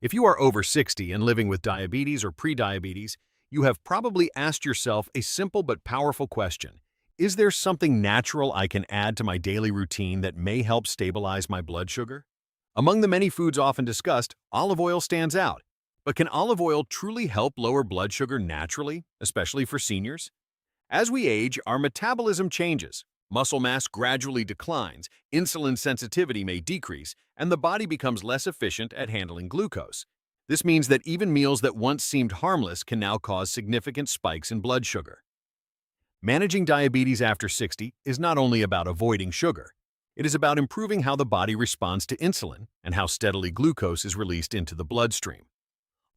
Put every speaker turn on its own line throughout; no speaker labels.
If you are over 60 and living with diabetes or prediabetes, you have probably asked yourself a simple but powerful question. Is there something natural I can add to my daily routine that may help stabilize my blood sugar? Among the many foods often discussed, olive oil stands out. But can olive oil truly help lower blood sugar naturally, especially for seniors? As we age, our metabolism changes. Muscle mass gradually declines, insulin sensitivity may decrease, and the body becomes less efficient at handling glucose. This means that even meals that once seemed harmless can now cause significant spikes in blood sugar. Managing diabetes after 60 is not only about avoiding sugar. It is about improving how the body responds to insulin and how steadily glucose is released into the bloodstream.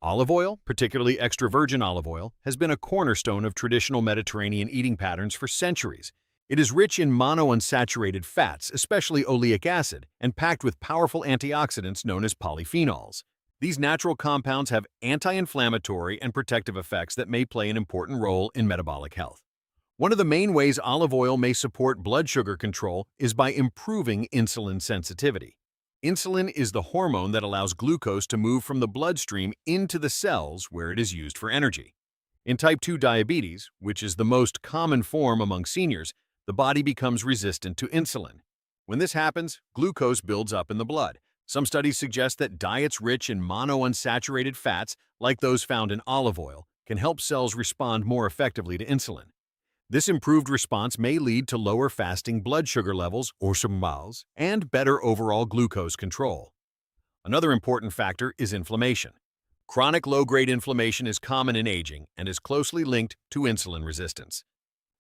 Olive oil, particularly extra virgin olive oil, has been a cornerstone of traditional Mediterranean eating patterns for centuries. It is rich in monounsaturated fats, especially oleic acid, and packed with powerful antioxidants known as polyphenols. These natural compounds have anti-inflammatory and protective effects that may play an important role in metabolic health. One of the main ways olive oil may support blood sugar control is by improving insulin sensitivity. Insulin is the hormone that allows glucose to move from the bloodstream into the cells where it is used for energy. In type 2 diabetes, which is the most common form among seniors, the body becomes resistant to insulin. When this happens, glucose builds up in the blood. Some studies suggest that diets rich in monounsaturated fats, like those found in olive oil, can help cells respond more effectively to insulin. This improved response may lead to lower fasting blood sugar levels, or SUMAs, and better overall glucose control. Another important factor is inflammation. Chronic low-grade inflammation is common in aging and is closely linked to insulin resistance.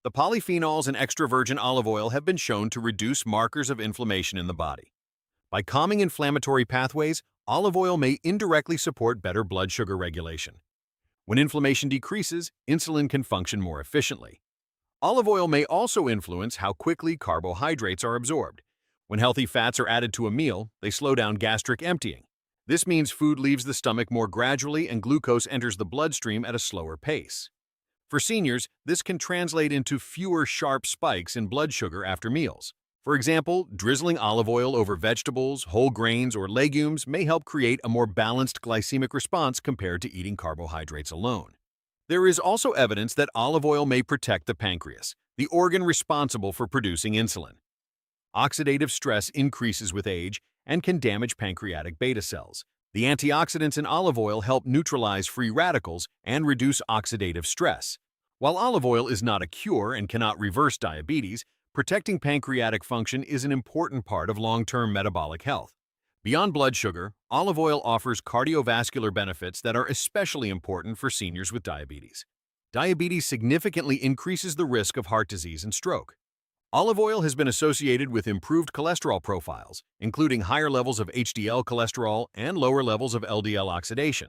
The polyphenols in extra virgin olive oil have been shown to reduce markers of inflammation in the body. By calming inflammatory pathways, olive oil may indirectly support better blood sugar regulation. When inflammation decreases, insulin can function more efficiently. Olive oil may also influence how quickly carbohydrates are absorbed. When healthy fats are added to a meal, they slow down gastric emptying. This means food leaves the stomach more gradually and glucose enters the bloodstream at a slower pace. For seniors, this can translate into fewer sharp spikes in blood sugar after meals. For example, drizzling olive oil over vegetables, whole grains, or legumes may help create a more balanced glycemic response compared to eating carbohydrates alone. There is also evidence that olive oil may protect the pancreas, the organ responsible for producing insulin. Oxidative stress increases with age and can damage pancreatic beta cells. The antioxidants in olive oil help neutralize free radicals and reduce oxidative stress. While olive oil is not a cure and cannot reverse diabetes, protecting pancreatic function is an important part of long-term metabolic health. Beyond blood sugar, olive oil offers cardiovascular benefits that are especially important for seniors with diabetes. Diabetes significantly increases the risk of heart disease and stroke. Olive oil has been associated with improved cholesterol profiles, including higher levels of HDL cholesterol and lower levels of LDL oxidation.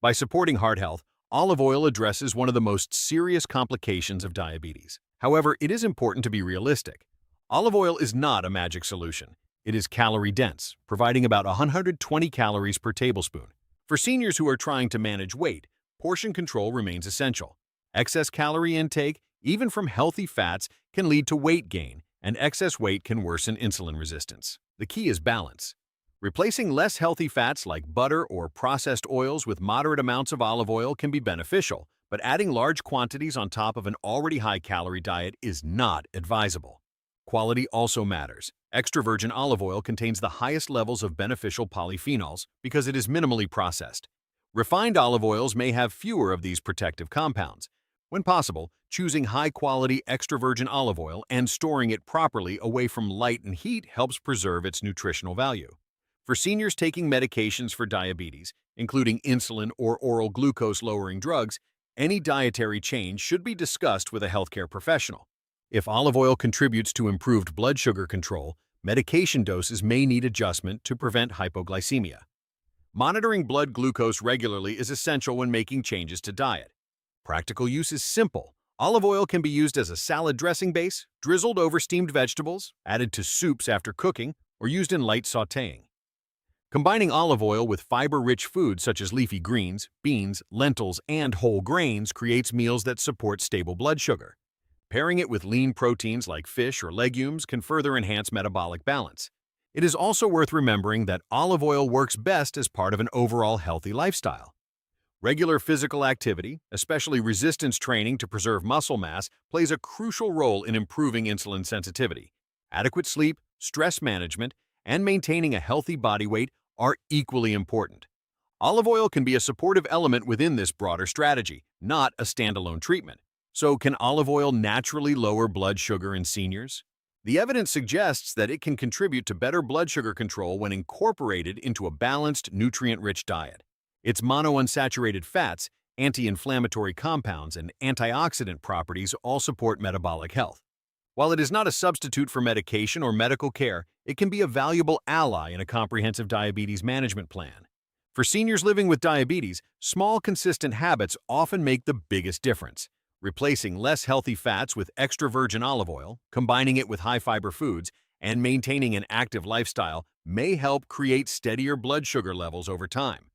By supporting heart health, olive oil addresses one of the most serious complications of diabetes. However, it is important to be realistic. Olive oil is not a magic solution. It is calorie-dense, providing about 120 calories per tablespoon. For seniors who are trying to manage weight, portion control remains essential. Excess calorie intake, even from healthy fats, can lead to weight gain, and excess weight can worsen insulin resistance. The key is balance. Replacing less healthy fats like butter or processed oils with moderate amounts of olive oil can be beneficial, but adding large quantities on top of an already high-calorie diet is not advisable. Quality also matters. Extra virgin olive oil contains the highest levels of beneficial polyphenols because it is minimally processed. Refined olive oils may have fewer of these protective compounds. When possible, choosing high-quality extra virgin olive oil and storing it properly away from light and heat helps preserve its nutritional value. For seniors taking medications for diabetes, including insulin or oral glucose-lowering drugs, any dietary change should be discussed with a healthcare professional. If olive oil contributes to improved blood sugar control, medication doses may need adjustment to prevent hypoglycemia. Monitoring blood glucose regularly is essential when making changes to diet. Practical use is simple. Olive oil can be used as a salad dressing base, drizzled over steamed vegetables, added to soups after cooking, or used in light sautéing. Combining olive oil with fiber-rich foods such as leafy greens, beans, lentils, and whole grains creates meals that support stable blood sugar. Pairing it with lean proteins like fish or legumes can further enhance metabolic balance. It is also worth remembering that olive oil works best as part of an overall healthy lifestyle. Regular physical activity, especially resistance training to preserve muscle mass, plays a crucial role in improving insulin sensitivity. Adequate sleep, stress management, and maintaining a healthy body weight are equally important. Olive oil can be a supportive element within this broader strategy, not a standalone treatment. So, can olive oil naturally lower blood sugar in seniors? The evidence suggests that it can contribute to better blood sugar control when incorporated into a balanced, nutrient-rich diet. Its monounsaturated fats, anti-inflammatory compounds, and antioxidant properties all support metabolic health. While it is not a substitute for medication or medical care, it can be a valuable ally in a comprehensive diabetes management plan. For seniors living with diabetes, small, consistent habits often make the biggest difference. Replacing less healthy fats with extra virgin olive oil, combining it with high-fiber foods, and maintaining an active lifestyle may help create steadier blood sugar levels over time.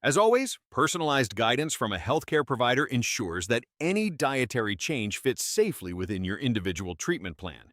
As always, personalized guidance from a healthcare provider ensures that any dietary change fits safely within your individual treatment plan.